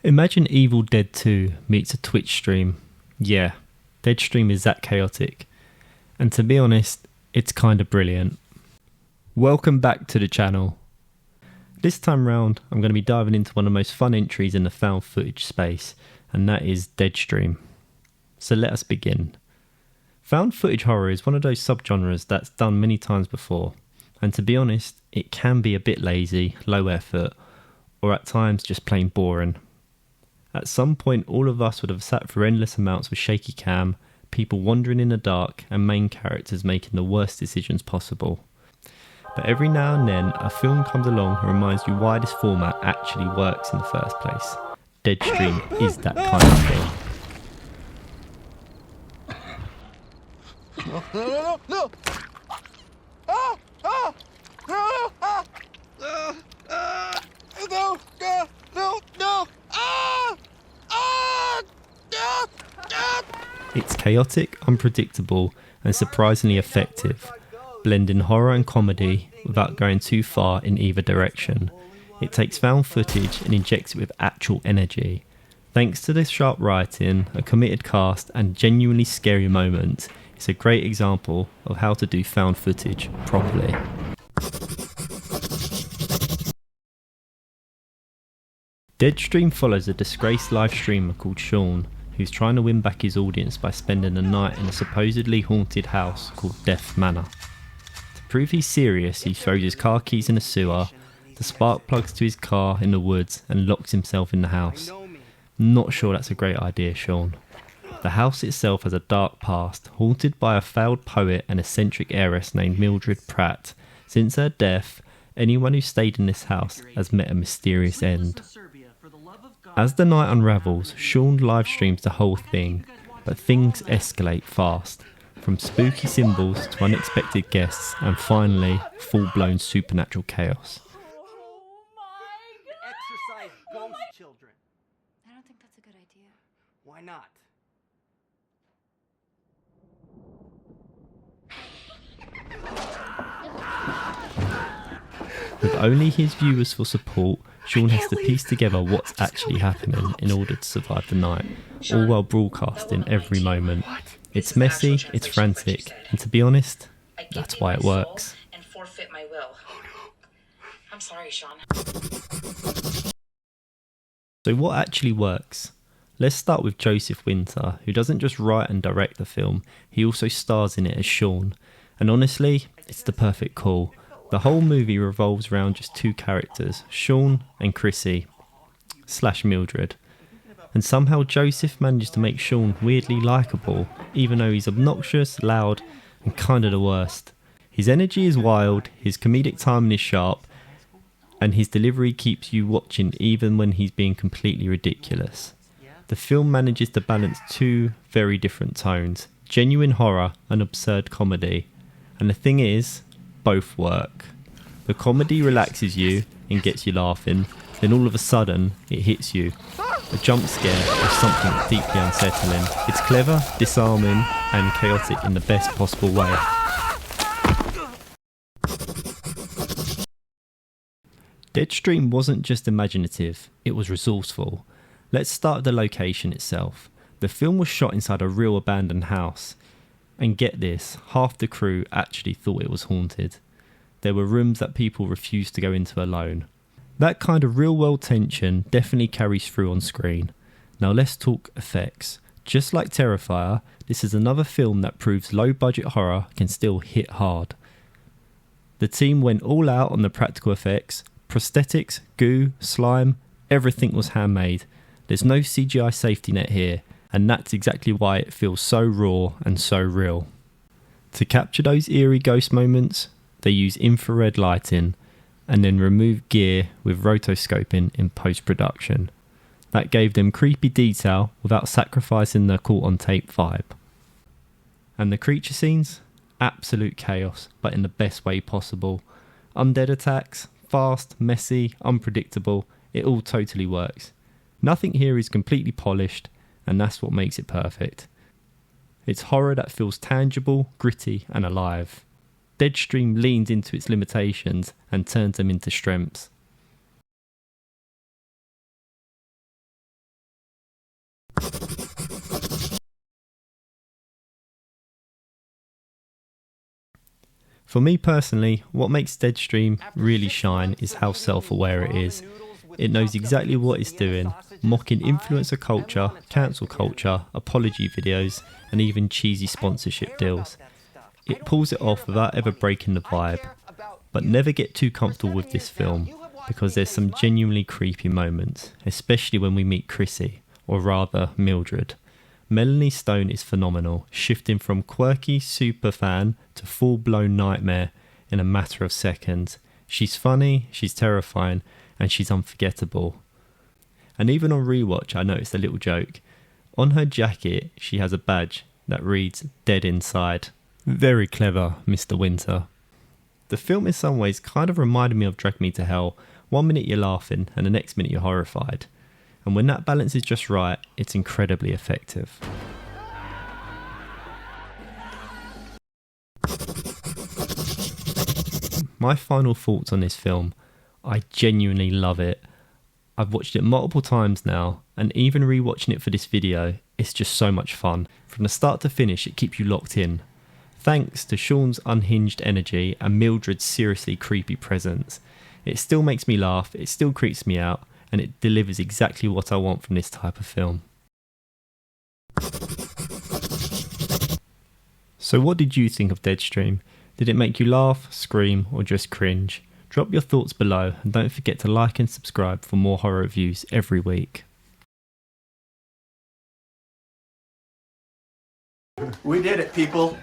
Imagine Evil Dead 2 meets a Twitch stream. Yeah, Deadstream is that chaotic. And to be honest, it's kinda brilliant. Welcome back to the channel. This time round, I'm going to be diving into one of the most fun entries in the found footage space, and that is Deadstream. So let us begin. Found footage horror is one of those subgenres that's done many times before, and to be honest, it can be a bit lazy, low effort, or at times just plain boring. At some point, all of us would have sat through endless amounts of shaky cam, people wandering in the dark, and main characters making the worst decisions possible. But every now and then, a film comes along and reminds you why this format actually works in the first place. Deadstream is that kind of film. No! Ah! Ah! No! Ah! No! No! No! Ah! Ah! Ah! Ah! It's chaotic, unpredictable, and surprisingly effective, blending horror and comedy without going too far in either direction. It takes found footage and injects it with actual energy. Thanks to this sharp writing, a committed cast, and genuinely scary moments, it's a great example of how to do found footage properly. Deadstream follows a disgraced live streamer called Sean, who's trying to win back his audience by spending a night in a supposedly haunted house called Death Manor. To prove he's serious, he throws his car keys in a sewer, the spark plugs to his car in the woods, and locks himself in the house. Not sure that's a great idea, Sean. The house itself has a dark past, haunted by a failed poet and eccentric heiress named Mildred Pratt. Since her death, anyone who stayed in this house has met a mysterious end. As the night unravels, Sean live streams the whole thing, but things escalate fast, from spooky symbols to unexpected guests, and finally, full-blown supernatural chaos. Exercise ghost children. I don't think that's a good idea. Why not? With only his viewers for support, Sean has to piece together what's actually happening in order to survive the night, all while broadcasting every moment. It's messy, it's frantic, and to be honest, that's why it works. And forfeit my will. I'm sorry, Sean. So what actually works? Let's start with Joseph Winter, who doesn't just write and direct the film, he also stars in it as Sean. And honestly, it's the perfect call. The whole movie revolves around just two characters, Sean and Chrissy, / Mildred. And somehow Joseph manages to make Sean weirdly likeable, even though he's obnoxious, loud, and kinda the worst. His energy is wild, his comedic timing is sharp, and his delivery keeps you watching even when he's being completely ridiculous. The film manages to balance two very different tones, genuine horror and absurd comedy. And the thing is, both work. The comedy relaxes you and gets you laughing, then all of a sudden it hits you. A jump scare or something deeply unsettling. It's clever, disarming, and chaotic in the best possible way. Deadstream wasn't just imaginative, it was resourceful. Let's start with the location itself. The film was shot inside a real abandoned house. And get this, half the crew actually thought it was haunted. There were rooms that people refused to go into alone. That kind of real world tension definitely carries through on screen. Now let's talk effects. Just like Terrifier, this is another film that proves low budget horror can still hit hard. The team went all out on the practical effects, prosthetics, goo, slime, everything was handmade. There's no CGI safety net here. And that's exactly why it feels so raw and so real. To capture those eerie ghost moments, they use infrared lighting and then remove gear with rotoscoping in post-production. That gave them creepy detail without sacrificing the caught-on-tape vibe. And the creature scenes? Absolute chaos, but in the best way possible. Undead attacks, fast, messy, unpredictable, it all totally works. Nothing here is completely polished, and that's what makes it perfect. It's horror that feels tangible, gritty, and alive. Deadstream leans into its limitations and turns them into strengths. For me personally, what makes Deadstream really shine is how self-aware it is. It knows exactly what it's doing, mocking influencer culture, cancel culture, apology videos, and even cheesy sponsorship deals. It pulls it off without ever breaking the vibe. But never get too comfortable with this film, because there's some genuinely creepy moments, especially when we meet Chrissy, or rather Mildred. Melanie Stone is phenomenal, shifting from quirky superfan to full-blown nightmare in a matter of seconds. She's funny, she's terrifying, and she's unforgettable. And even on rewatch, I noticed a little joke. On her jacket, she has a badge that reads "Dead Inside." Very clever, Mr. Winter. The film in some ways kind of reminded me of Drag Me to Hell. 1 minute you're laughing and the next minute you're horrified. And when that balance is just right, it's incredibly effective. My final thoughts on this film. I genuinely love it. I've watched it multiple times now, and even rewatching it for this video, it's just so much fun. From the start to finish, it keeps you locked in. Thanks to Sean's unhinged energy and Mildred's seriously creepy presence, it still makes me laugh, it still creeps me out, and it delivers exactly what I want from this type of film. So what did you think of Deadstream? Did it make you laugh, scream, or just cringe? Drop your thoughts below, and don't forget to like and subscribe for more horror reviews every week. We did it, people.